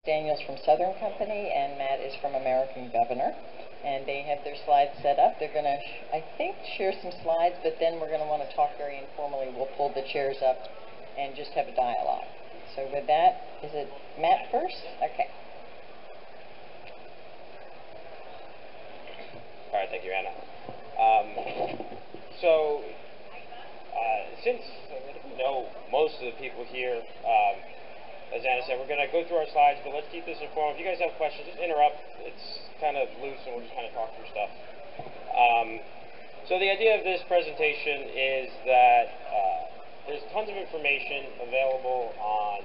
Daniel's from Southern Company, and Matt is from American Governor. And they have their slides set up. They're going to, I think, share some slides, but then we're going to want to talk very informally. We'll pull the chairs up and just have a dialogue. So with that, is it Matt first? Okay. All right, thank you, Anna. Since I know most of the people here, as Anna said, we're going to go through our slides, but let's keep this informal. If you guys have questions, just interrupt. It's kind of loose, and we'll just kind of talk through stuff. So the idea of this presentation is that there's tons of information available on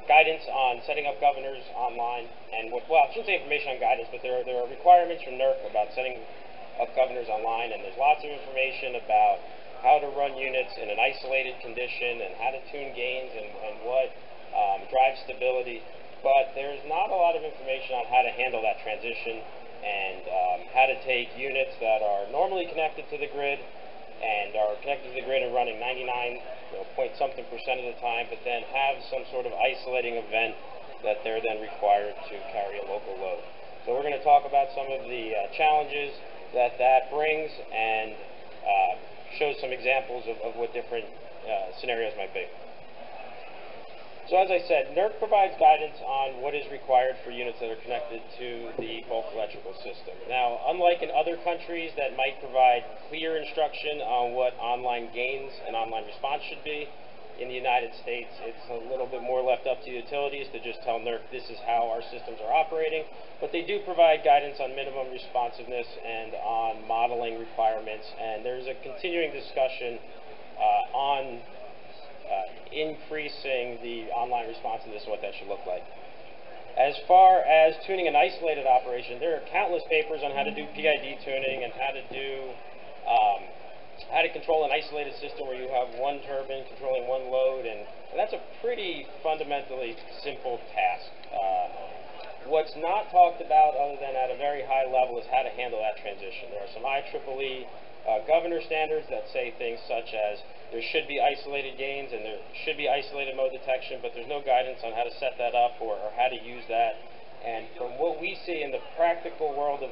guidance on setting up governors online, and well, I shouldn't say information on guidance, but there are requirements from NERC about setting up governors online, and there's lots of information about how to run units in an isolated condition and how to tune gains and what drives stability. But there's not a lot of information on how to handle that transition and how to take units that are normally connected to the grid and are connected to the grid and running 99.something% of the time, but then have some sort of isolating event that they're then required to carry a local load. So we're going to talk about some of the challenges that brings and show some examples of what different scenarios might be. So as I said, NERC provides guidance on what is required for units that are connected to the bulk electrical system. Now, unlike in other countries that might provide clear instruction on what online gains and online response should be, in the United States, it's a little bit more left up to utilities to just tell NERC this is how our systems are operating. But they do provide guidance on minimum responsiveness and on modeling requirements. And there's a continuing discussion on increasing the online responsiveness, what that should look like. As far as tuning an isolated operation, there are countless papers on how to do PID tuning and how to do how to control an isolated system where you have one turbine controlling one load, and that's a pretty fundamentally simple task. What's not talked about, other than at a very high level, is how to handle that transition. There are some IEEE governor standards that say things such as there should be isolated gains and there should be isolated mode detection, but there's no guidance on how to set that up or how to use that. And from what we see in the practical world of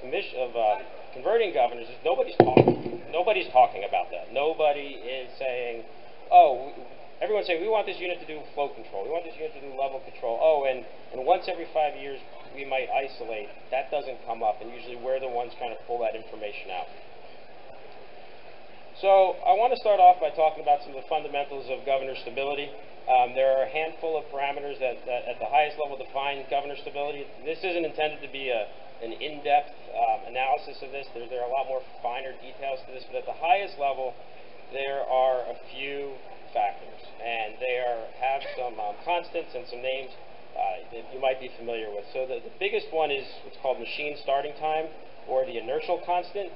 converting governors, is nobody's talking about that. Nobody is saying, oh, everyone's saying we want this unit to do flow control, we want this unit to do level control, oh, and once every 5 years we might isolate. That doesn't come up, and usually we're the ones trying to pull that information out. So I want to start off by talking about some of the fundamentals of governor stability. There are a handful of parameters that at the highest level define governor stability. This isn't intended to be an in-depth analysis of this. There are a lot more finer details to this, but at the highest level, there are a few factors, and they have some constants and some names that you might be familiar with. So the biggest one is what's called machine starting time, or the inertial constant.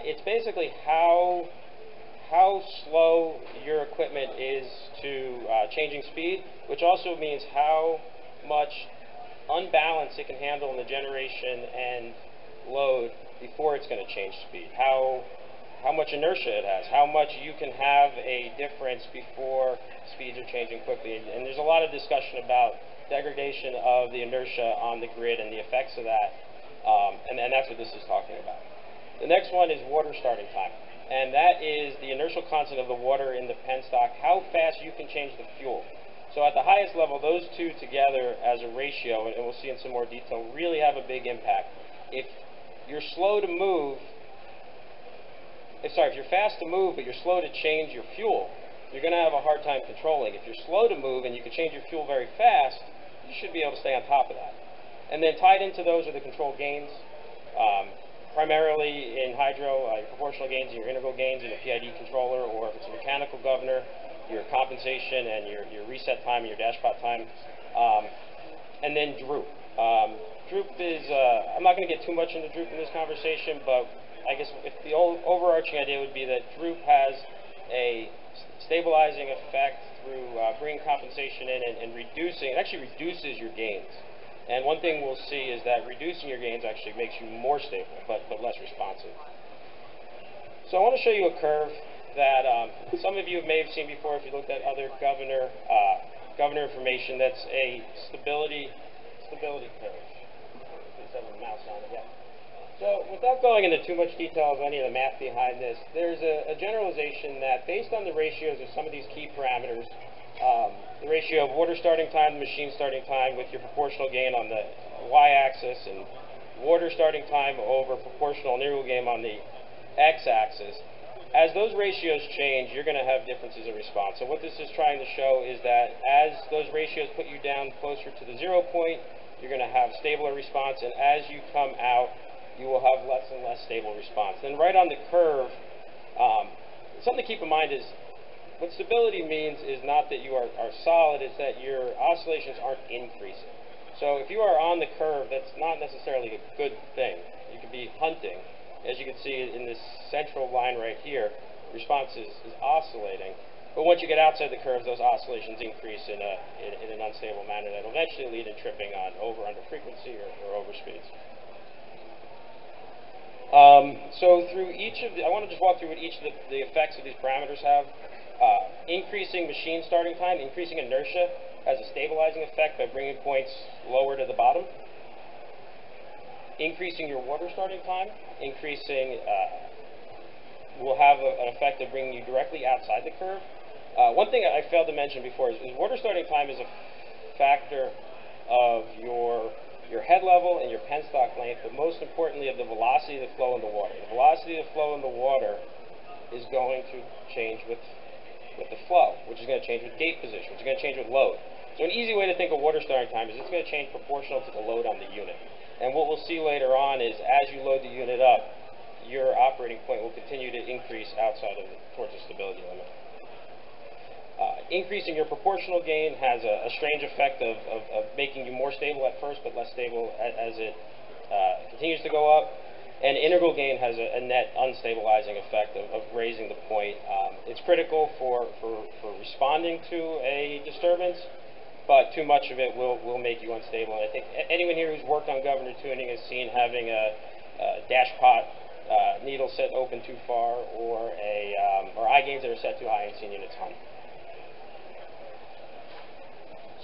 It's basically how slow your equipment is to changing speed, which also means how much unbalance it can handle in the generation and load before it's going to change speed. How much inertia it has, how much you can have a difference before speeds are changing quickly. And there's a lot of discussion about degradation of the inertia on the grid and the effects of that, and that's what this is talking about. The next one is water starting time, and that is the inertial constant of the water in the penstock, how fast you can change the fuel. So at the highest level, those two together as a ratio, and we'll see in some more detail, really have a big impact. If you're slow to move, if you're fast to move but you're slow to change your fuel, you're going to have a hard time controlling. If you're slow to move and you can change your fuel very fast, you should be able to stay on top of that. And then tied into those are the control gains. Primarily in hydro, your proportional gains and your integral gains in a PID controller, or if it's a mechanical governor, your compensation and your reset time and your dashpot time. And then droop. Droop is, I'm not going to get too much into droop in this conversation, but I guess if the overarching idea would be that droop has a stabilizing effect through bringing compensation in and reducing, it actually reduces your gains. And one thing we'll see is that reducing your gains actually makes you more stable, but less responsive. So I want to show you a curve that some of you may have seen before if you looked at other governor governor information that's a stability curve. Please have a mouse on it, yeah. So without going into too much detail of any of the math behind this, there's a generalization that based on the ratios of some of these key parameters, the ratio of water starting time to machine starting time with your proportional gain on the y-axis and water starting time over proportional integral gain on the x-axis, as those ratios change, you're going to have differences in response. So what this is trying to show is that as those ratios put you down closer to the 0 point, you're going to have stabler response, and as you come out, you will have less and less stable response. Then right on the curve, something to keep in mind is what stability means is not that you are solid, it's that your oscillations aren't increasing. So if you are on the curve, that's not necessarily a good thing. You could be hunting. As you can see in this central line right here, response is oscillating. But once you get outside the curve, those oscillations increase in an unstable manner that will eventually lead to tripping on over-under frequency or over speeds. So through each of I want to just walk through what each of the effects of these parameters have. Increasing machine starting time, increasing inertia has a stabilizing effect by bringing points lower to the bottom. Increasing your water starting time, will have an effect of bringing you directly outside the curve. One thing I failed to mention before is water starting time is a factor of your head level and your penstock length, but most importantly of the velocity of the flow in the water. The velocity of the flow in the water is going to change with the flow, which is going to change with gate position, which is going to change with load. So an easy way to think of water starting time is it's going to change proportional to the load on the unit. And what we'll see later on is as you load the unit up, your operating point will continue to increase towards the stability limit. Increasing your proportional gain has a strange effect of making you more stable at first, but less stable as it continues to go up. And integral gain has a net unstabilizing effect of raising the point. It's critical for responding to a disturbance, but too much of it will make you unstable. And I think anyone here who's worked on governor tuning has seen having a dash pot needle set open too far or eye gains that are set too high and seen units hum.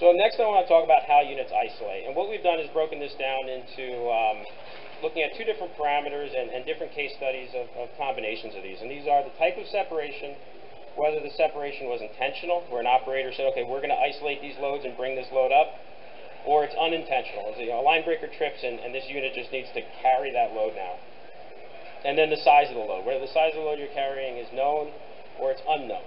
So next I want to talk about how units isolate. And what we've done is broken this down into looking at two different parameters and different case studies of combinations of these. And these are the type of separation, whether the separation was intentional, where an operator said, okay, we're going to isolate these loads and bring this load up, or it's unintentional. A line breaker trips and this unit just needs to carry that load now. And then the size of the load, whether the size of the load you're carrying is known or it's unknown.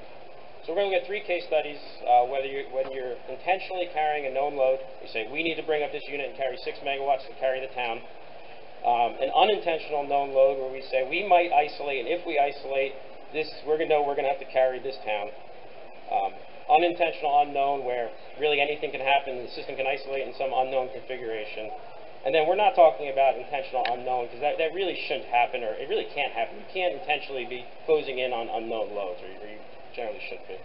So we're going to look at three case studies, when you're intentionally carrying a known load, you say, we need to bring up this unit and carry 6 megawatts to carry the town. An unintentional known load where we say, we might isolate, and if we isolate, we're going to know we're going to have to carry this town. Unintentional unknown where really anything can happen, the system can isolate in some unknown configuration. And then we're not talking about intentional unknown, because that really shouldn't happen, or it really can't happen. You can't intentionally be closing in on unknown loads, or you generally should be.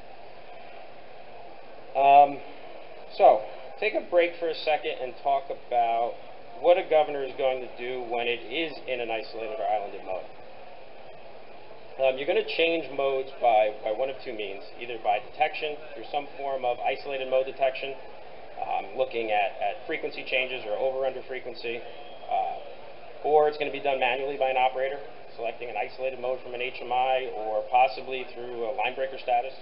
So, take a break for a second and talk about what a governor is going to do when it is in an isolated or islanded mode. You're going to change modes by one of two means, either by detection through some form of isolated mode detection, looking at frequency changes or over-under frequency, or it's going to be done manually by an operator, selecting an isolated mode from an HMI or possibly through a line breaker status.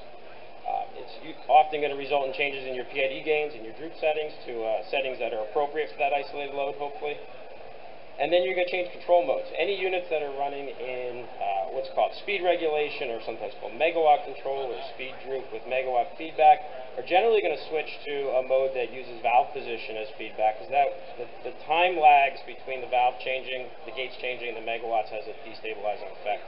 It's often going to result in changes in your PID gains and your droop settings to settings that are appropriate for that isolated load, hopefully. And then you're going to change control modes. Any units that are running in what's called speed regulation, or sometimes called megawatt control, or speed droop with megawatt feedback, are generally going to switch to a mode that uses valve position as feedback, because the time lags between the valve changing, the gates changing, and the megawatts has a destabilizing effect.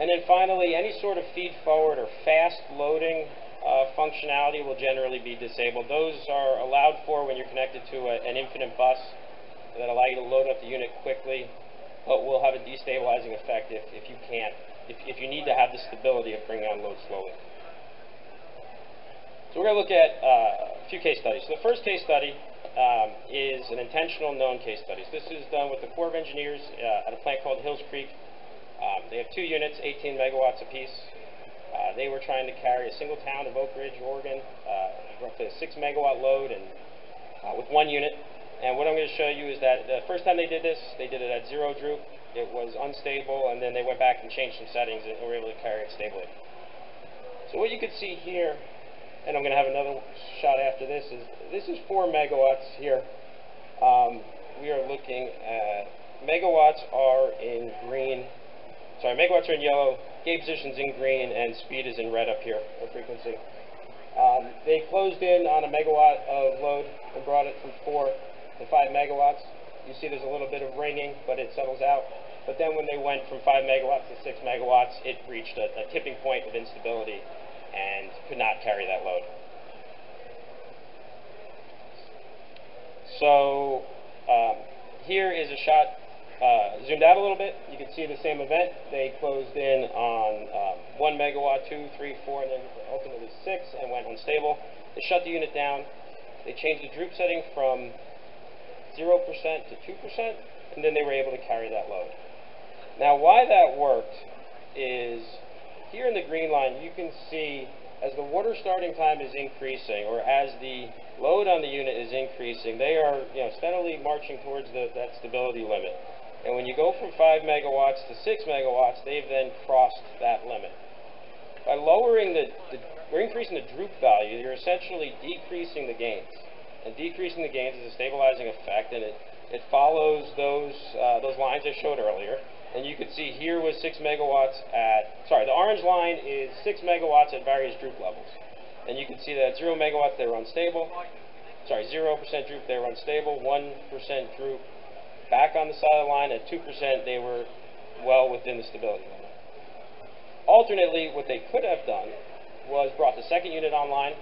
And then finally, any sort of feed forward or fast loading functionality will generally be disabled. Those are allowed for when you're connected to an infinite bus that allow you to load up the unit quickly, but will have a destabilizing effect if you need to have the stability of bringing on load slowly. So we're going to look at a few case studies. So the first case study is an intentional known case study. So this is done with the Corps of Engineers at a plant called Hills Creek. They have two units, 18 megawatts apiece. They were trying to carry a single town of Oak Ridge, Oregon, roughly a 6 megawatt load and with 1 unit. And what I'm going to show you is that the first time they did this, they did it at 0 droop. It was unstable, and then they went back and changed some settings and were able to carry it stably. So what you can see here, and I'm going to have another shot after this is 4 megawatts here. We are looking at megawatts are in green. Sorry, megawatts are in yellow, gate position's in green, and speed is in red up here, or frequency. They closed in on a megawatt of load and brought it from 4 to 5 megawatts. You see there's a little bit of ringing, but it settles out. But then when they went from 5 megawatts to 6 megawatts, it reached a tipping point of instability and could not carry that load. So here is a shot zoomed out a little bit. You can see the same event. They closed in on 1 megawatt, 2, 3, 4, and then ultimately 6 and went unstable. They shut the unit down. They changed the droop setting from 0% to 2%, and then they were able to carry that load. Now, why that worked is here in the green line, you can see as the water starting time is increasing, or as the load on the unit is increasing, they are steadily marching towards that stability limit. And when you go from 5 megawatts to 6 megawatts, they've then crossed that limit. By lowering or increasing the droop value, you're essentially decreasing the gains. And decreasing the gains is a stabilizing effect, and it follows those lines I showed earlier. And you can see here was 6 megawatts the orange line is 6 megawatts at various droop levels. And you can see that at 0 megawatts they were unstable. Sorry, 0% droop they were unstable, 1% droop back on the side of the line. At 2% they were well within the stability limit. Alternately, what they could have done was brought the second unit online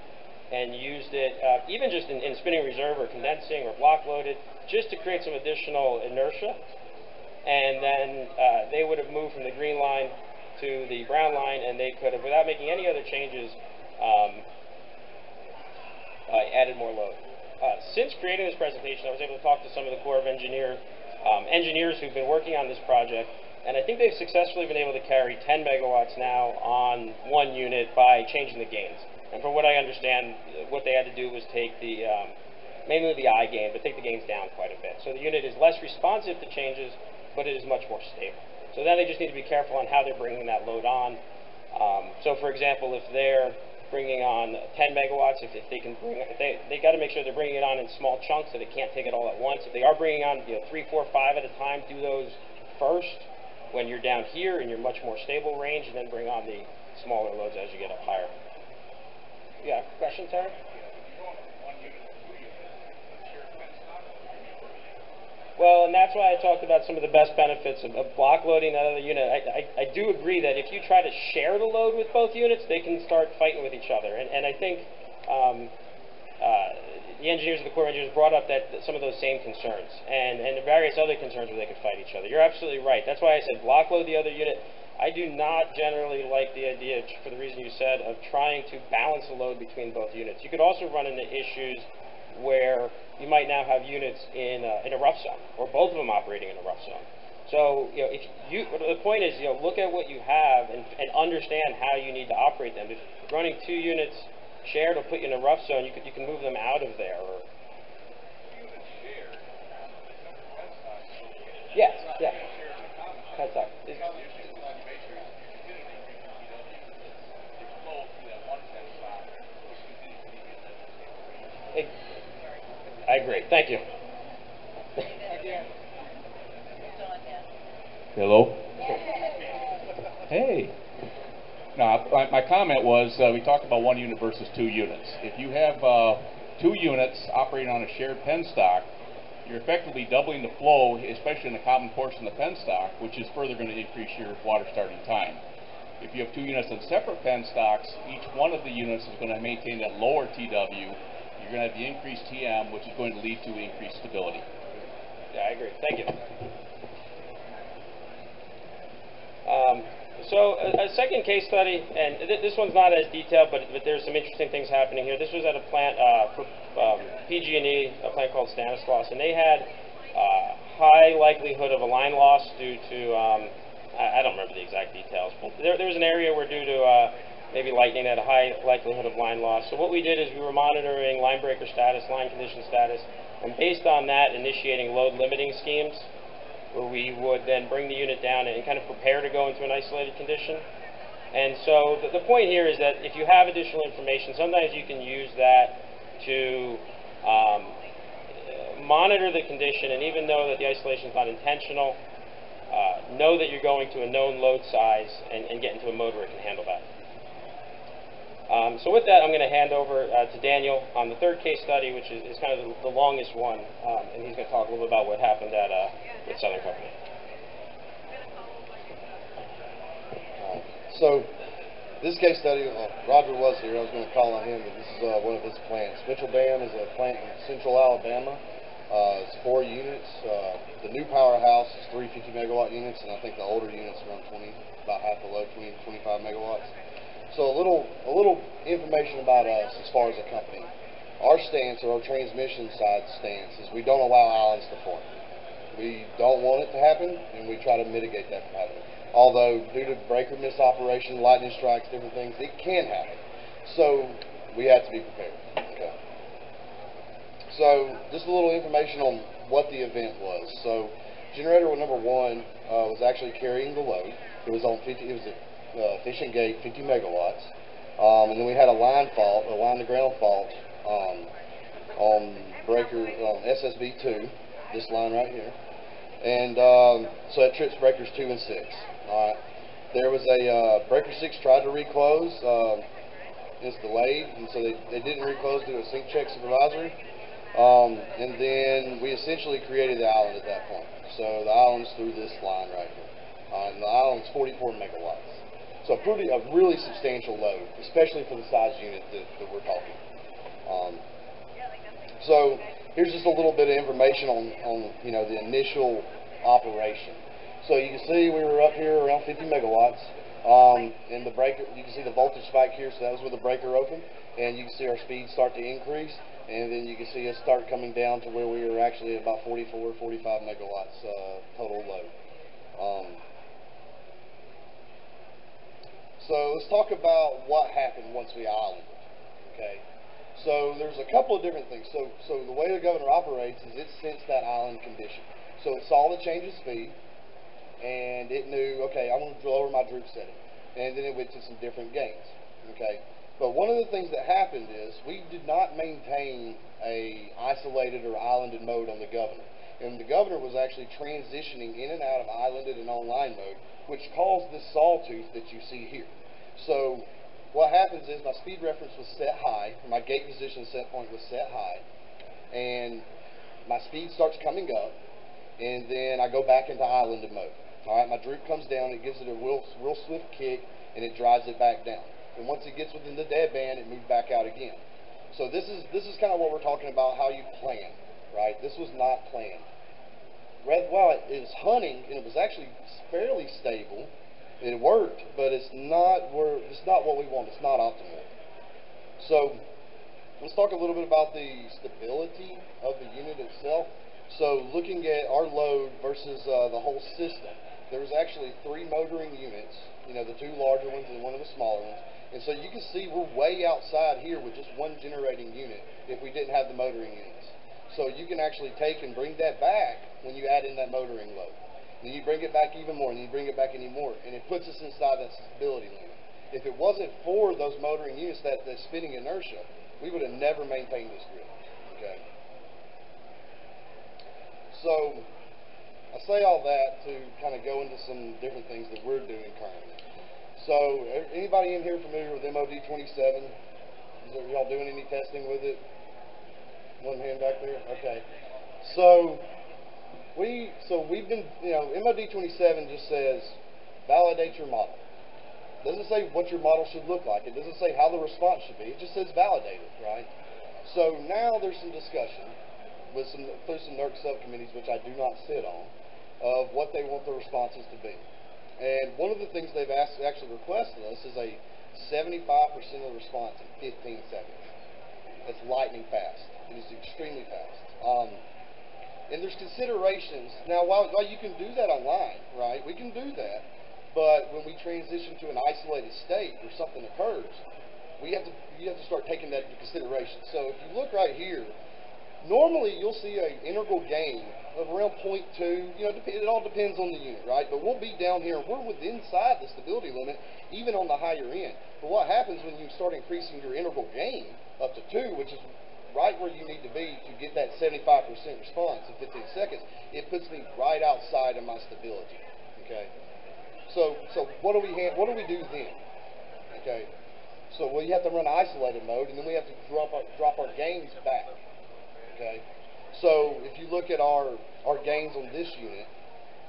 and used it even just in spinning reserve or condensing or block loaded, just to create some additional inertia. And then they would have moved from the green line to the brown line, and they could have, without making any other changes, added more load. Since creating this presentation, I was able to talk to some of the Corps of engineers who've been working on this project, and I think they've successfully been able to carry 10 megawatts now on 1 unit by changing the gains. And from what I understand, what they had to do was take the, mainly the I gain, but take the gains down quite a bit. So the unit is less responsive to changes, but it is much more stable. So then they just need to be careful on how they're bringing that load on. So for example, if they're bringing on 10 megawatts, if they can bring, they got to make sure they're bringing it on in small chunks so they can't take it all at once. If they are bringing on 3, 4, 5 at a time, do those first when you're down here in your much more stable range, and then bring on the smaller loads as you get up higher. Yeah, question, Terry? Well, and that's why I talked about some of the best benefits of block loading that other unit. I do agree that if you try to share the load with both units, they can start fighting with each other. And I think the engineers of the Corps of Engineers brought up that some of those same concerns and various other concerns where they could fight each other. You're absolutely right. That's why I said block load the other unit. I do not generally like the idea, for the reason you said, of trying to balance the load between both units. You could also run into issues where you might now have units in a rough zone, or both of them operating in a rough zone. So, the point is, look at what you have and understand how you need to operate them. If running 2 units shared will put you in a rough zone, you can move them out of there. Or yes, yeah. That's up. I agree. Thank you. Hello? Hey. Now, my comment was, we talked about 1 unit versus 2 units. If you have 2 units operating on a shared penstock, you're effectively doubling the flow, especially in the common portion of the penstock, which is further going to increase your water starting time. If you have 2 units on separate penstocks, each one of the units is going to maintain that lower TW. You're going to have the increased TM, which is going to lead to increased stability. Yeah, I agree. Thank you. So a second case study, and this one's not as detailed, but there's some interesting things happening here. This was at a plant for PG&E, a plant called Stanislaus, and they had high likelihood of a line loss due to, I don't remember the exact details, but there was an area where due to maybe lightning at a high likelihood of line loss. So what we did is we were monitoring line breaker status, line condition status, and based on that, initiating load limiting schemes, where we would then bring the unit down and kind of prepare to go into an isolated condition. And so the point here is that if you have additional information, sometimes you can use that to monitor the condition, and even though that the isolation is not intentional, know that you're going to a known load size and get into a mode where it can handle that. So with that, I'm going to hand over to Daniel on the third case study, which is kind of the longest one, and he's going to talk a little bit about what happened at with Southern Company. So this case study, Roger was here. I was going to call on him, but this is one of his plants. Mitchell Dam is a plant in central Alabama. It's 4 units. The new powerhouse is 3 50-megawatt units, and I think the older units are around 20, about half the load, 20 to 25 megawatts. So a little information about us as far as a company. Our stance, or our transmission side stance, is we don't allow islands to form. We don't want it to happen, and we try to mitigate that from happening. Although, due to breaker misoperation, lightning strikes, different things, it can happen. So, we have to be prepared. Okay. So, just a little information on what the event was. So, generator number 1 was actually carrying the load. It was on 50. It was at efficient gate, 50 megawatts. And then we had a line fault, a line to ground fault on breaker SSB2, this line right here. And so that trips breakers 2 and 6. Alright. There was a breaker 6 tried to reclose. It's delayed, and so they didn't reclose due to a sync check supervisory. And then we essentially created the island at that point. So the island's through this line right here. And the island's 44 megawatts. So a really substantial load, especially for the size unit that we're talking. So here's just a little bit of information on the initial operation. So you can see we were up here around 50 megawatts, and the breaker, you can see the voltage spike here, so that was where the breaker opened, and you can see our speed start to increase, and then you can see us start coming down to where we were actually at about 44, 45 megawatts total load. So let's talk about what happened once we islanded. Okay. So there's a couple of different things. So the way the governor operates is it sensed that island condition. So it saw the change of speed, and it knew, okay, I'm going to lower my droop setting. And then it went to some different gains. Okay. But one of the things that happened is we did not maintain a isolated or islanded mode on the governor. And the governor was actually transitioning in and out of islanded and online mode, which caused this sawtooth that you see here. So what happens is my speed reference was set high, my gate position set point was set high, and my speed starts coming up, and then I go back into islanded mode. Alright, my droop comes down, it gives it a real swift kick, and it drives it back down. And once it gets within the dead band, it moves back out again. So this is kind of what we're talking about, how you plan, right? This was not planned. Well, it was hunting, and it was actually fairly stable. It worked, but it's not what we want. It's not optimal. So let's talk a little bit about the stability of the unit itself. So looking at our load versus the whole system, there's actually 3 motoring units, the 2 larger ones and one of the smaller ones. And so you can see we're way outside here with just 1 generating unit if we didn't have the motoring units. So you can actually take and bring that back when you add in that motoring load. Then you bring it back even more, and you bring it back any more, and it puts us inside that stability limit. If it wasn't for those motoring units, that spinning inertia, we would have never maintained this grid. Okay. So I say all that to kind of go into some different things that we're doing currently. So anybody in here familiar with MoD27? Y'all doing any testing with it? One hand back there? Okay. So we've been, MoD27 just says validate your model. It doesn't say what your model should look like. It doesn't say how the response should be. It just says validate it, right? So now there's some discussion through some NERC subcommittees, which I do not sit on, of what they want the responses to be. And one of the things they've actually requested us is a 75% of the response in 15 seconds. That's lightning fast. It is extremely fast. And there's considerations. Now, while you can do that online, right, we can do that, But when we transition to an isolated state where something occurs, you have to start taking that into consideration. So if you look right here, normally you'll see an integral gain of around 0.2. You know, it all depends on the unit, right? But we'll be down here, and we're within inside the stability limit, even on the higher end. But what happens when you start increasing your integral gain up to 2, which is right where you need to be to get that 75% response in 15 seconds, it puts me right outside of my stability. Okay. So what do we do then? Okay. So you have to run isolated mode, and then we have to drop our gains back. Okay. So if you look at our gains on this unit,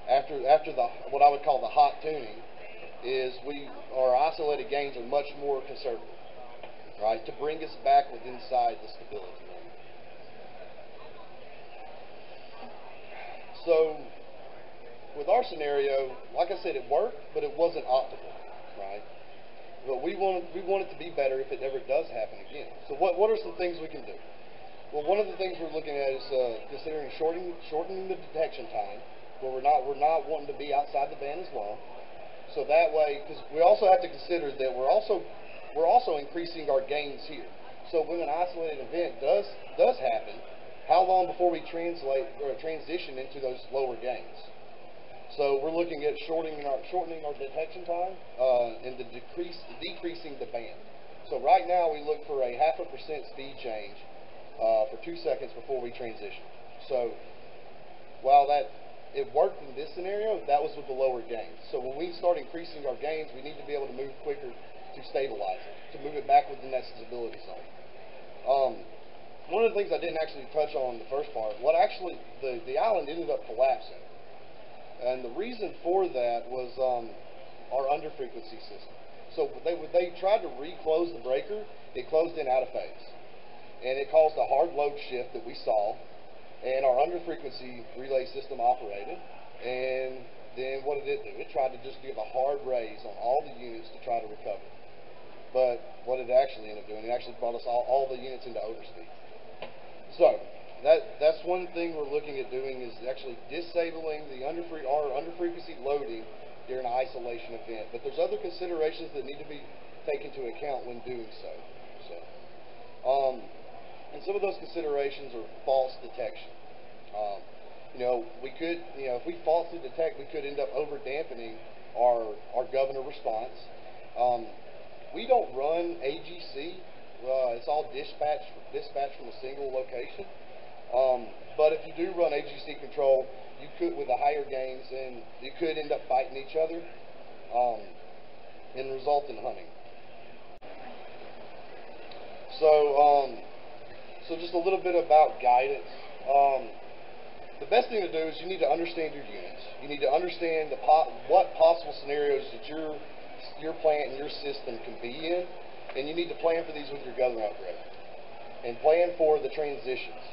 after the what I would call the hot tuning, is our isolated gains are much more conservative, right, to bring us back within inside the stability limit. So with our scenario, like I said, it worked, but it wasn't optimal, right? But we want it to be better if it ever does happen again. So what are some things we can do? Well, one of the things we're looking at is considering shortening the detection time, where we're not wanting to be outside the band as long. So that way, because we also have to consider that we're also increasing our gains here. So when an isolated event does happen, how long before we transition into those lower gains? So we're looking at shortening our detection time and decreasing the band. So right now we look for a 0.5% speed change for 2 seconds before we transition. So while it worked in this scenario, that was with the lower gains. So when we start increasing our gains, we need to be able to move quicker to stabilize it, to move it back within that stability zone. One of the things I didn't actually touch on in the first part, the island ended up collapsing. And the reason for that was our under-frequency system. So they tried to reclose the breaker, it closed in out of phase. And it caused a hard load shift that we saw, and our under-frequency relay system operated, and then what did it do? It tried to just give a hard raise on all the units to try to recover. But what it actually ended up doing, it actually brought us all the units into overspeed. So that's one thing we're looking at doing, is actually disabling our under-frequency loading during an isolation event. But there's other considerations that need to be taken into account when doing so. And some of those considerations are false detection. If we falsely detect, we could end up over dampening our governor response. We don't run AGC. It's all dispatched from a single location. But if you do run AGC control, you could, with the higher gains, then you could end up fighting each other and result in hunting. So just a little bit about guidance. The best thing to do is you need to understand your units. You need to understand what possible scenarios that your plant and your system can be in, and you need to plan for these with your governor upgrade, and plan for the transitions.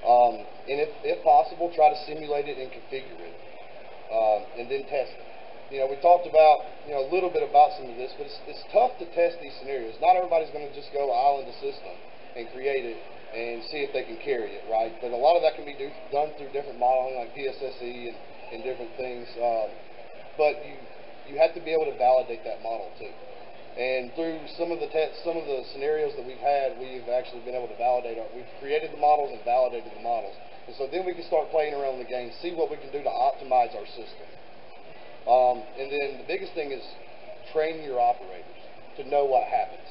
And if possible, try to simulate it and configure it, and then test it. We talked about a little bit about some of this, but it's tough to test these scenarios. Not everybody's going to just go island the system and create it and see if they can carry it, right? But a lot of that can be done through different modeling, like PSSE and different things. But you have to be able to validate that model too. And through some of the scenarios that we've had, we've actually been able to validate we've created the models and validated the models. And so then we can start playing around the game, see what we can do to optimize our system. And then the biggest thing is training your operators to know what happens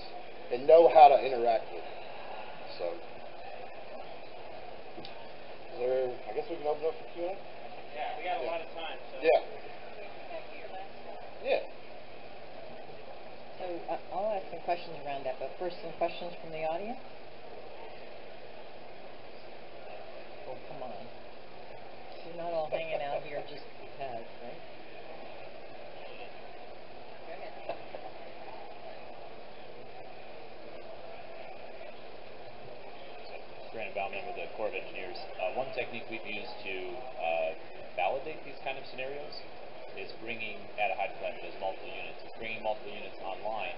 and know how to interact with it. So, I guess we can open up for Q&A? Yeah, we got a lot of time. So. Yeah. Yeah. So I'll ask some questions around that, but first some questions from the audience. Oh, come on. You're not all hanging out here just because, right? Go ahead. Brandon Bauman with the Corps of Engineers. One technique we've used to validate these kind of scenarios is bringing, at a hydroplanet that has multiple units, bringing multiple units online,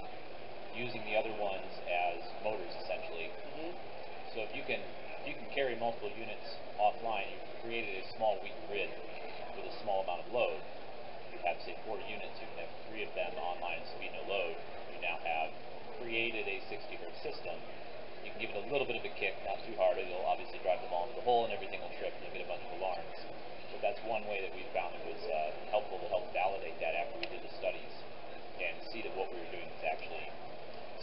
using the other ones as motors essentially. Mm-hmm. So if you can carry multiple units offline, you've created a small weak grid with a small amount of load. have, say, 4 units, you can have 3 of them online and speed no load. You now have created a 60 hertz system. You can give it a little bit of a kick, not too hard. It'll obviously drive them all into the hole and everything will trip and you'll get a bunch of alarms. But that's one way that we found it was helpful to help validate that after we did the studies and see that what we were doing was actually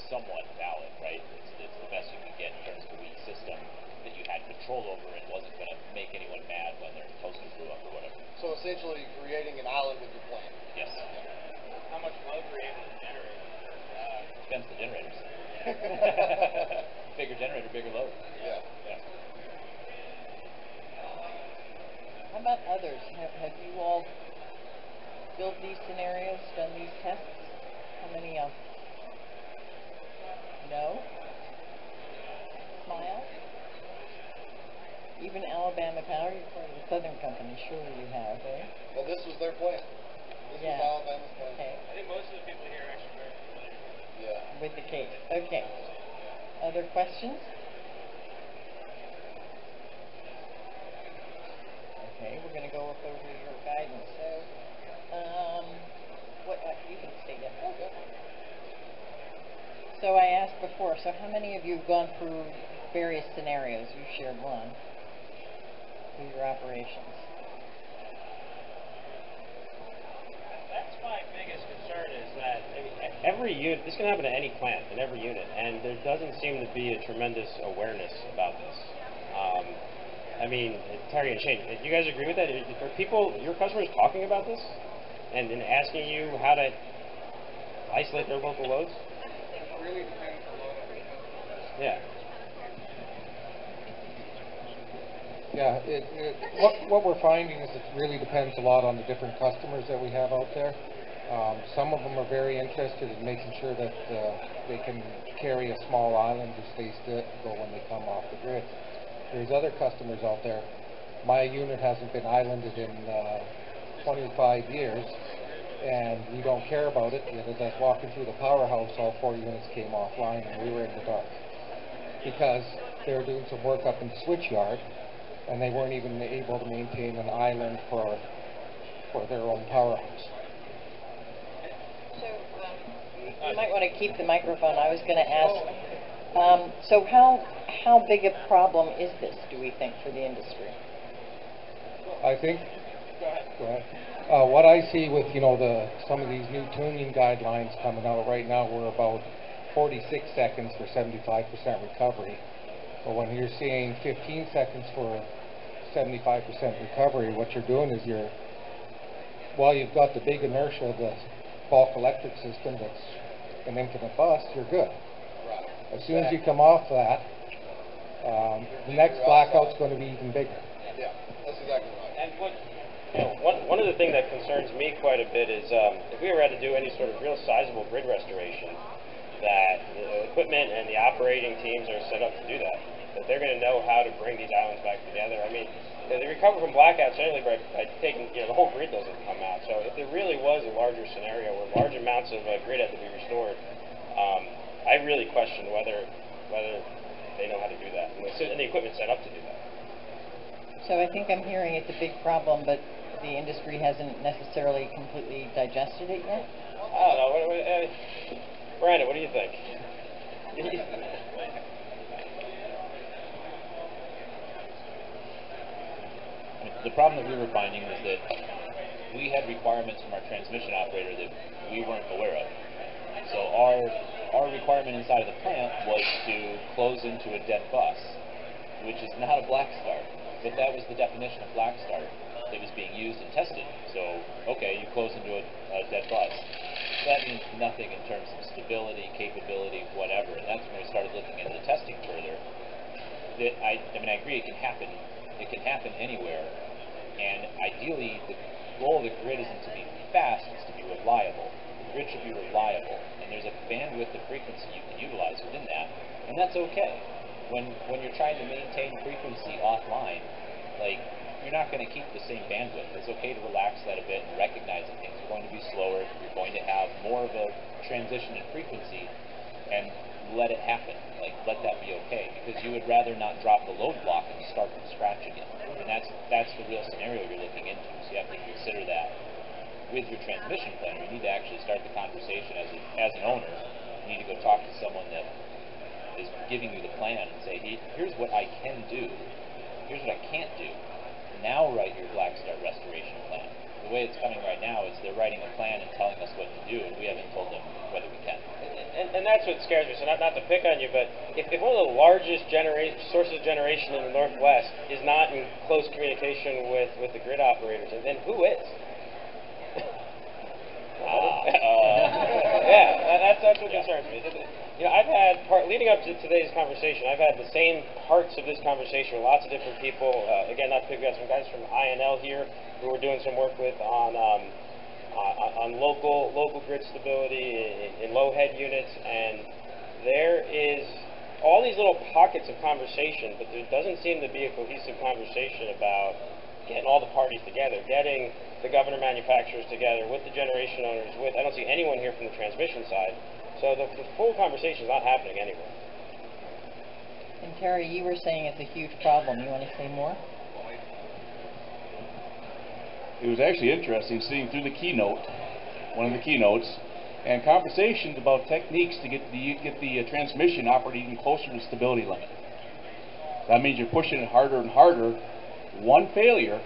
somewhat valid, right? It's the best you can get in terms of a weak system that you had control over and wasn't going to make anyone mad when their toaster blew up or whatever. So essentially creating an island with your plant. Yes. How much load were you able to generate? Depends on the generators. Bigger generator, bigger load. Yeah. Yeah. How about others? Have you all built these scenarios, done these tests? How many of? No? Smile? Even Alabama Power, you're part of the Southern Company, surely you have, eh? Well, this was their plant. This Yeah. was Alabama's plant. Okay. I think most of the people here are actually very familiar. Yeah. With the case. Okay. Other questions? Okay, we're going to go over your guidance. So, what you can state it. So I asked before. So how many of you have gone through various scenarios? You shared one with your operations. That's my biggest concern is that every unit, this can happen to any plant in every unit, and there doesn't seem to be a tremendous awareness about this. I mean, Terry and Shane, do you guys agree with that? Are people, your customers, talking about this and asking you how to isolate their local loads? It really depends a lot on the customers. Yeah. Yeah, what we're finding is it really depends a lot on the different customers that we have out there. Some of them are very interested in making sure that they can carry a small island to stay still when they come off the grid. There's other customers out there. My unit hasn't been islanded in 25 years, and we don't care about it. Yet as I was walking through the powerhouse, all 4 units came offline, and we were in the dark because they were doing some work up in the switch yard, and they weren't even able to maintain an island for their own powerhouse. So you might want to keep the microphone. I was going to ask. So how big a problem is this, do we think, for the industry? I think. Go ahead. What I see with some of these Newtonian guidelines coming out right now, we're about 46 seconds for 75% recovery. But when you're seeing 15 seconds for 75% recovery, what you're doing is while you've got the big inertia of the bulk electric system that's an infinite bus, you're good. Right. As soon as you come off that, the next blackout's going to be even bigger. Yeah, that's exactly right. And one of the things that concerns me quite a bit is if we ever had to do any sort of real sizable grid restoration, that the equipment and the operating teams are set up to do that they're going to know how to bring these islands back together. I mean, they recover from blackouts generally by taking, the whole grid doesn't come out. So if there really was a larger scenario where large amounts of grid had to be restored, I really question whether they know how to do that, and the equipment's set up to do that. So I think I'm hearing it's a big problem, but the industry hasn't necessarily completely digested it yet? I don't know. Brandon, what do you think? The problem that we were finding was that we had requirements from our transmission operator that we weren't aware of. So our requirement inside of the plant was to close into a dead bus, which is not a black start, but that was the definition of black start that was being used and tested. So, okay, you close into a dead bus. That means nothing in terms of stability, capability, whatever. And that's when we started looking into the testing further. That I agree, it can happen. It can happen anywhere. And ideally, the goal of the grid isn't to be fast, it's to be reliable. The grid should be reliable. And there's a bandwidth of frequency you can utilize within that. And that's okay. When you're trying to maintain frequency offline, you're not going to keep the same bandwidth. It's okay to relax that a bit and recognize that things are going to be slower. You're going to have more of a transition in frequency, and let it happen. Let that be okay, because you would rather not drop the load block and start from scratch again. And that's the real scenario you're looking into. So you have to consider that with your transmission planner, you need to actually start the conversation as an owner. You need to go talk to someone that is giving you the plan and say, here's what I can do, here's what I can't do. Now write your black start restoration plan. The way it's coming right now is they're writing a plan and telling us what to do, and we haven't told them whether we can. And that's what scares me. So not to pick on you, but if one of the largest sources of generation in the Northwest is not in close communication with the grid operators, then who is? Yeah, that's what concerns me. You know, I've had leading up to today's conversation, I've had the same parts of this conversation with lots of different people. Again, not to pick, we got some guys from INL here who we're doing some work with on local grid stability in low head units, and there is all these little pockets of conversation, but there doesn't seem to be a cohesive conversation about getting all the parties together, getting the governor manufacturers together with the generation owners. I don't see anyone here from the transmission side, so the full conversation is not happening anywhere. And Terry, you were saying it's a huge problem. You want to say more? It was actually interesting seeing through the keynote, one of the keynotes, and conversations about techniques to get the transmission operating even closer to stability limit. That means you're pushing it harder and harder. One failure,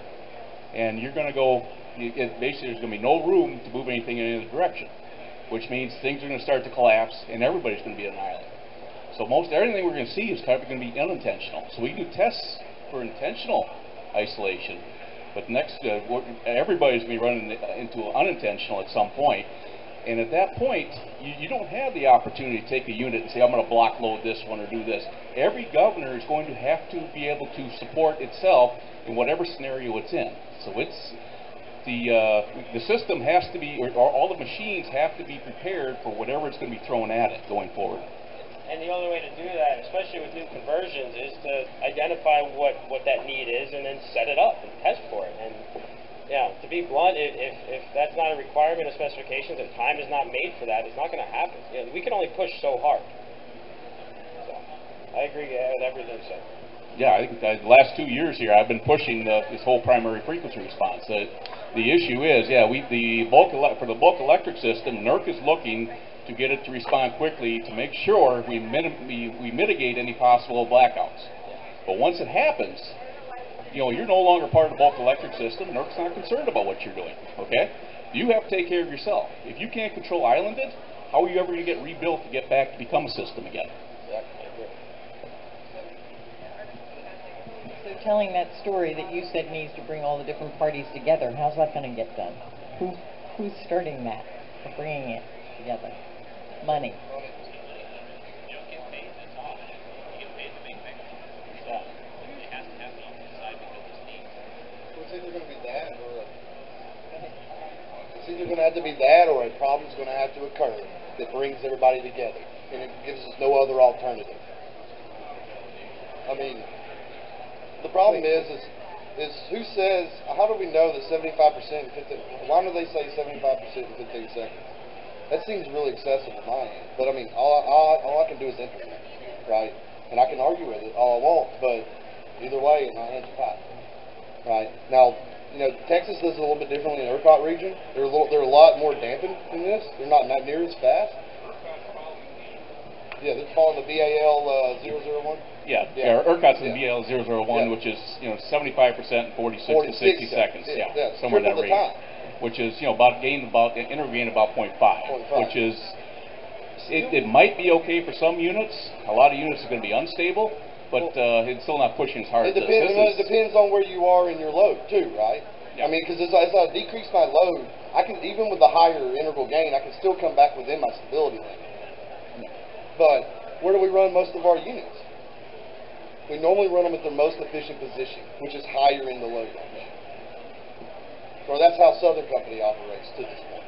and you're going to go, basically there's going to be no room to move anything in any direction, which means things are going to start to collapse and everybody's going to be on an island. So most everything we're going to see is kind of going to be unintentional. So we do tests for intentional isolation, but next everybody's going to be running into unintentional at some point. And at that point, you don't have the opportunity to take a unit and say, I'm going to block load this one or do this. Every governor is going to have to be able to support itself in whatever scenario it's in. So it's the system has to be, or all the machines have to be prepared for whatever it's going to be thrown at it going forward. And the only way to do that, especially with new conversions, is to identify what that need is and then set it up and test for it. And yeah, to be blunt, if that's not a requirement of specifications and time is not made for that, it's not going to happen. You know, we can only push so hard. So, I agree with everything said. Yeah, I think the last 2 years here, I've been pushing this whole primary frequency response. The issue is, for the bulk electric system, NERC is looking to get it to respond quickly to make sure we mitigate any possible blackouts. But once it happens, you're no longer part of the bulk electric system. NERC's not concerned about what you're doing, okay? You have to take care of yourself. If you can't control islanded, how are you ever going to get rebuilt to get back to become a system again? So telling that story that you said needs to bring all the different parties together, how's that going to get done? Who's starting that, or bringing it together? Money. You don't get paid, that's all. You get paid to make things. So, it has to happen on this side because it's neat. Well, it's either going to be that or it's either going to have to be that or a problem's going to have to occur that brings everybody together, and it gives us no other alternative. I mean, the problem is who says, how do we know that 75% in 15, why do they say 75% in 15 seconds? That seems really excessive on my end. But I mean, all I can do is implement, right? And I can argue with it all I want, but either way, my hands are tied, right? Now, Texas does it a little bit differently in the ERCOT region. They're a lot more dampened than this. They're not near as fast. Yeah, they're following the BAL 001. Yeah, ERCOT's in BAL 001, which is 75% in 46 to 60 seconds. Yeah, somewhere in that range. Which is intergain about 0.5, which is it might be okay for some units. A lot of units are going to be unstable, but it's still not pushing as hard. It depends on where you are in your load too, right? Yeah. I mean, because as I decrease my load, I can, even with the higher integral gain, I can still come back within my stability limit. Yeah. But where do we run most of our units? We normally run them at their most efficient position, which is higher in the load range. Or that's how Southern Company operates to this point.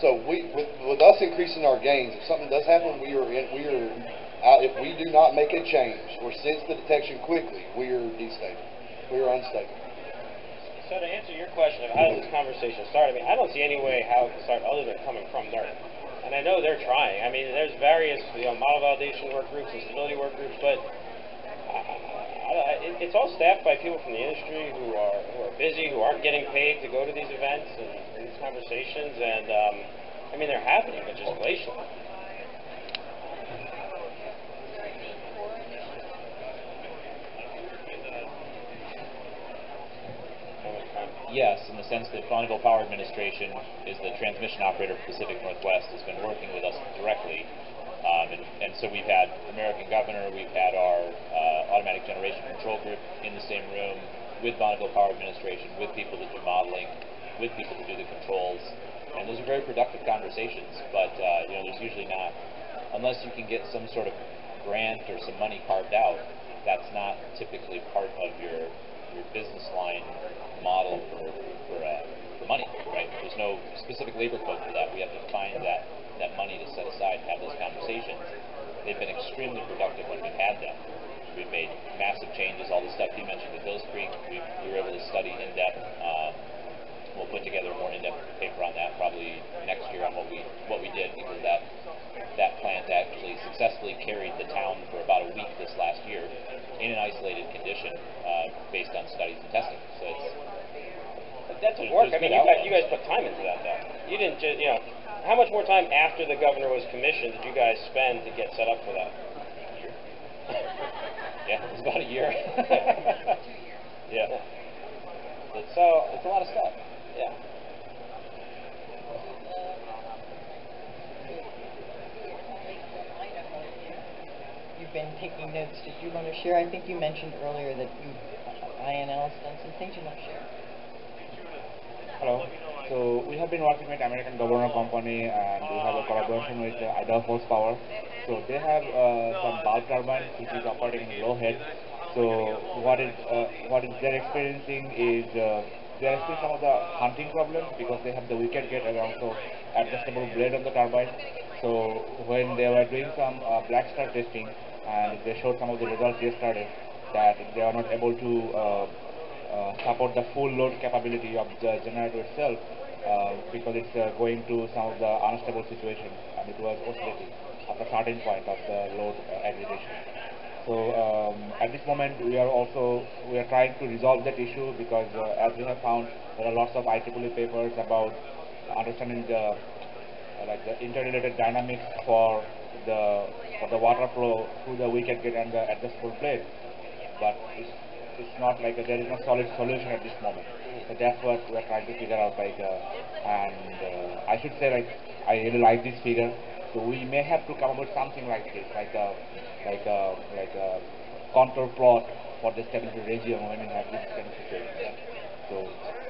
So with us increasing our gains, if something does happen, if we do not make a change or sense the detection quickly, we are destable. We are unstable. So to answer your question of how does this conversation start, I mean, I don't see any way how it can start other than coming from NERC. And I know they're trying. I mean, there's various model validation work groups and stability work groups, but I It's all staffed by people from the industry who are busy, who aren't getting paid to go to these events and these conversations, and I mean they're happening, but just glacially. Yes, in the sense that Bonneville Power Administration is the transmission operator for Pacific Northwest, has been working with us directly. And so we've had American Governor, we've had our automatic generation control group in the same room with Bonneville Power Administration, with people that do modeling, with people that do the controls. And those are very productive conversations, but you know, there's usually not, unless you can get some sort of grant or some money carved out, that's not typically part of your business line model for money, right? There's no specific labor code for that. We have to find that money to set aside and have those conversations. They've been extremely productive when we've had them. We've made massive changes. All the stuff you mentioned with Hills Creek, we were able to study in depth. We'll put together a more in-depth paper on that probably next year on what we did, because that plant actually successfully carried the town for about a week this last year in an isolated condition based on studies and testing. So that's work. I mean, you guys put time into that, though. You didn't just, you know, how much more time after the governor was commissioned did you guys spend to get set up for that? A year. Yeah, it was about a year. Yeah. So it's a lot of stuff. Yeah. You've been taking notes. Did you want to share? I think you mentioned earlier that INL has done some things you want to share. Hello. So we have been working with American Governor Company, and we have a collaboration with Idaho Horsepower. So they have some bulb turbine which is operating in low head. So what they're experiencing is there are still some of the hunting problem, because they have the wicket gate and also adjustable blade on the turbine. So when they were doing some black star testing, and they showed some of the results yesterday that they are not able to support the full load capability of the generator itself, because it's going to some of the unstable situation, and it was oscillating at a certain point of the load aggregation. So at this moment we are trying to resolve that issue, because as we have found, there are lots of IEEE papers about understanding the interrelated dynamics for the water flow through the wicket gate and the adjustable blade, but it's not like there is no solid solution at this moment. So that's what we're trying to figure out. And I should say, I really like this figure. So we may have to come up with something like this, like a contour plot for the stability region when we have this kind of situation. So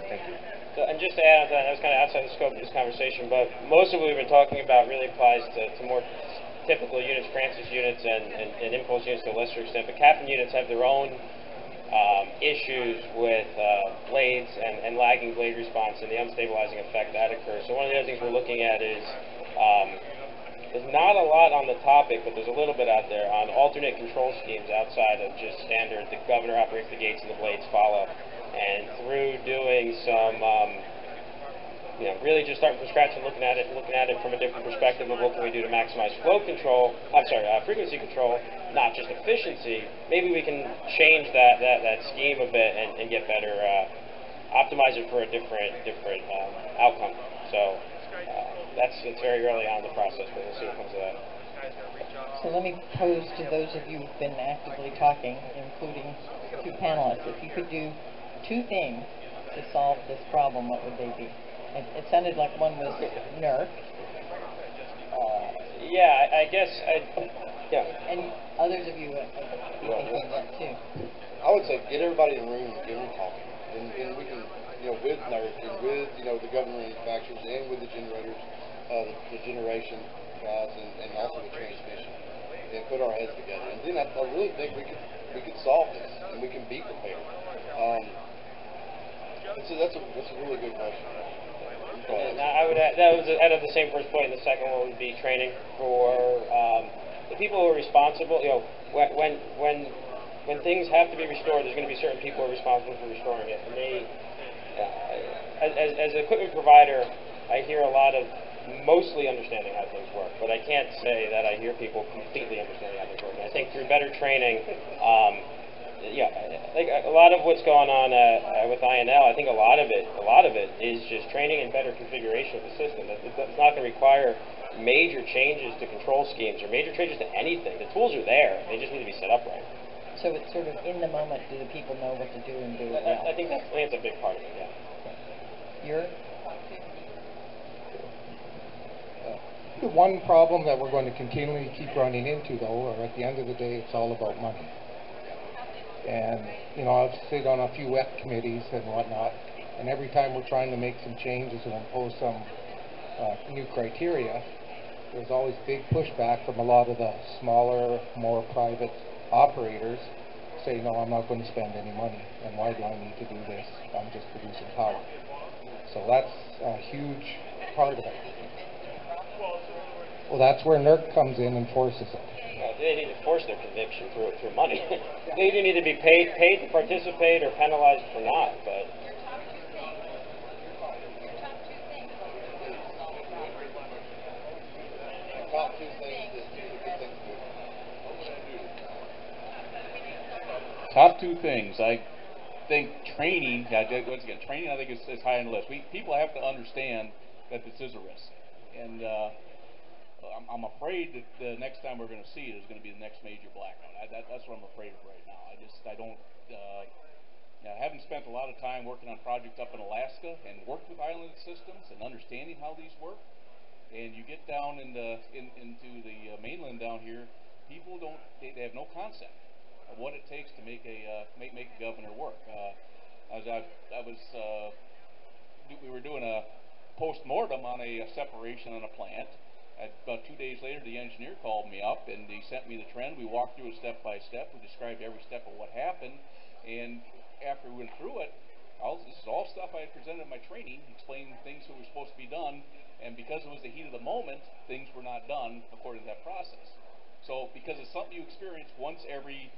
thank you. So, and just to add on to that, was kind of outside the scope of this conversation, but most of what we've been talking about really applies to more typical units, Francis units, and impulse units to a lesser extent. But Kaplan units have their own issues with blades and lagging blade response and the unstabilizing effect that occurs. So one of the other things we're looking at is there's not a lot on the topic, but there's a little bit out there on alternate control schemes outside of just standard. The governor operates the gates and the blades follow. And through doing some, really just starting from scratch and looking at it from a different perspective of what can we do to maximize flow control, frequency control, not just efficiency, maybe we can change that scheme a bit and get better, optimize it for a different outcome. So it's very early on in the process, but we'll see what comes of that. So let me pose to those of you who've been actively talking, including two panelists, if you could do two things to solve this problem, what would they be? It sounded like one was NERC. Yeah, I guess, yeah. And others of you are thinking that too. I would say get everybody in the room and get them talking. And we can, with NERC and with, the government manufacturers and with the generators, the generation guys and also the transmission, and put our heads together. And then I really think we could solve this and we can be prepared. That's a really good question. I would add, out of the same first point, the second one would be training for the people who are responsible. When things have to be restored, there's going to be certain people who are responsible for restoring it. And as an equipment provider, I hear a lot of mostly understanding how things work, but I can't say that I hear people completely understanding how things work. And I think through better training, yeah, like a lot of what's going on with INL, I think a lot of it is just training and better configuration of the system. It's not going to require major changes to control schemes or major changes to anything. The tools are there; they just need to be set up right. So it's sort of in the moment. Do the people know what to do and do it well? I think that's a big part of it. Yeah. You're The one problem that we're going to continually keep running into, though, or at the end of the day, it's all about money. And, you know, I've sit on a few WEP committees and whatnot, and every time we're trying to make some changes or impose some new criteria, there's always big pushback from a lot of the smaller, more private operators say, no, I'm not going to spend any money, and why do I need to do this? I'm just producing power. So that's a huge part of it. Well, that's where NERC comes in and forces it. They need to force their conviction through money. They either need to be paid to participate or penalized for not. But top two things that you think to do. Top two things. I think training, once again, training I think is high on the list. People have to understand that this is a risk. And I'm afraid that the next time we're going to see it is going to be the next major blackout. That's what I'm afraid of right now. I haven't spent a lot of time working on projects up in Alaska and worked with island systems and understanding how these work. And you get down into the mainland down here, people they have no concept of what it takes to make a governor work. We were doing a post-mortem on a separation on a plant. About 2 days later, the engineer called me up and he sent me the trend. We walked through it step by step. We described every step of what happened. And after we went through it, this is all stuff I had presented in my training, explaining things that were supposed to be done. And because it was the heat of the moment, things were not done according to that process. So because it's something you experience once every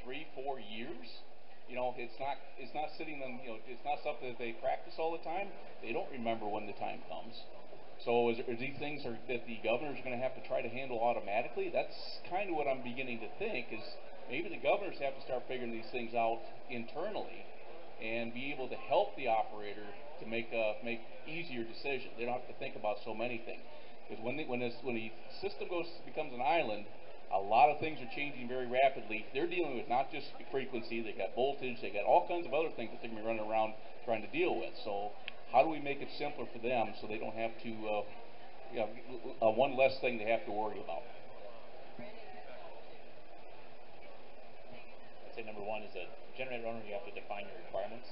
3-4 years, you know, it's not sitting on, you know, it's not something that they practice all the time. They don't remember when the time comes. So are these things that the governors are going to have to try to handle automatically? That's kind of what I'm beginning to think, is maybe the governors have to start figuring these things out internally and be able to help the operator to make easier decisions. They don't have to think about so many things. Because when the system becomes an island, a lot of things are changing very rapidly. They're dealing with not just frequency, they got voltage, they got all kinds of other things that they're going to be running around trying to deal with. So how do we make it simpler for them so they don't have to, one less thing they have to worry about? I'd say number one is a generator owner, you have to define your requirements.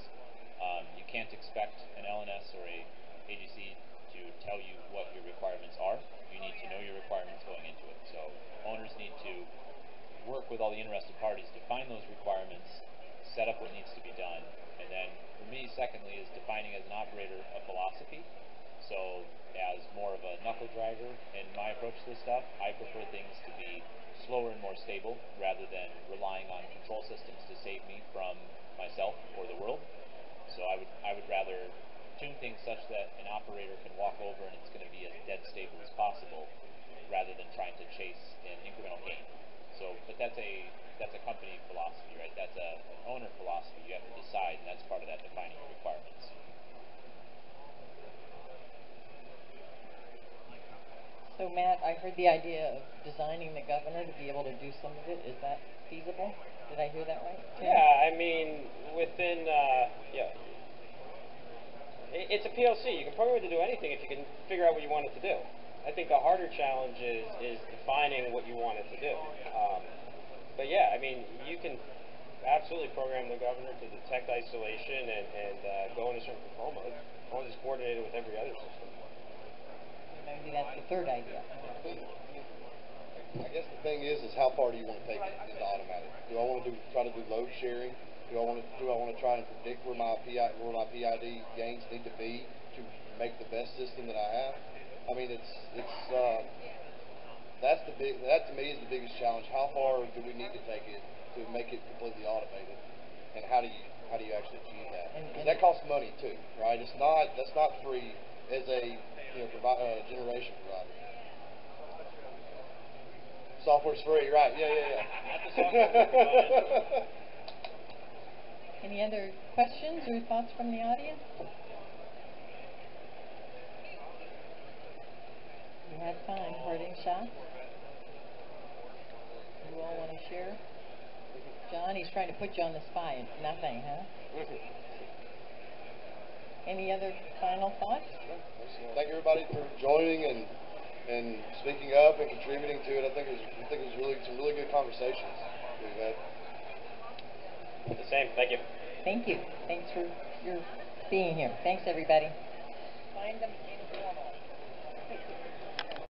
You can't expect an LNS or a AGC to tell you what your requirements are. You need to know your requirements going into it. So owners need to work with all the interested parties, define those requirements, set up what needs to be done, and then for me, secondly, is defining as an operator a philosophy. So as more of a knuckle dragger in my approach to this stuff, I prefer things to be slower and more stable rather than relying on control systems to save me from myself or the world. So I would rather tune things such that an operator can walk over and it's going to be as dead stable as possible rather than trying to chase an incremental gain. So, but that's a company philosophy, right? That's an owner philosophy. You have to decide, and that's part of that defining your requirements. So Matt, I heard the idea of designing the governor to be able to do some of it. Is that feasible? Did I hear that right? Tim? Yeah, I mean, within, it's a PLC. You can program it to do anything if you can figure out what you want it to do. I think the harder challenge is defining what you want it to do. But yeah, I mean, you can absolutely program the governor to detect isolation and go in a certain control mode, as long as it's coordinated with every other system. Maybe that's the third idea. I guess the thing is how far do you want to take it into automatic? Do I want to try to do load sharing? Do I want to try and predict where my PID gains need to be to make the best system that I have? I mean, that to me is the biggest challenge. How far do we need to take it to make it completely automated? And how do you actually achieve that? Because that costs money too, right? That's not free as a generation provider. Software's free, right? Yeah. Any other questions or thoughts from the audience? You have time. Parting shots? You all want to share? John, he's trying to put you on the spot. Nothing, huh? Any other final thoughts? Thank everybody for joining and speaking up and contributing to it. I think it was really some really good conversations we've had. The same. Thank you. Thank you. Thanks for your being here. Thanks, everybody. Find them.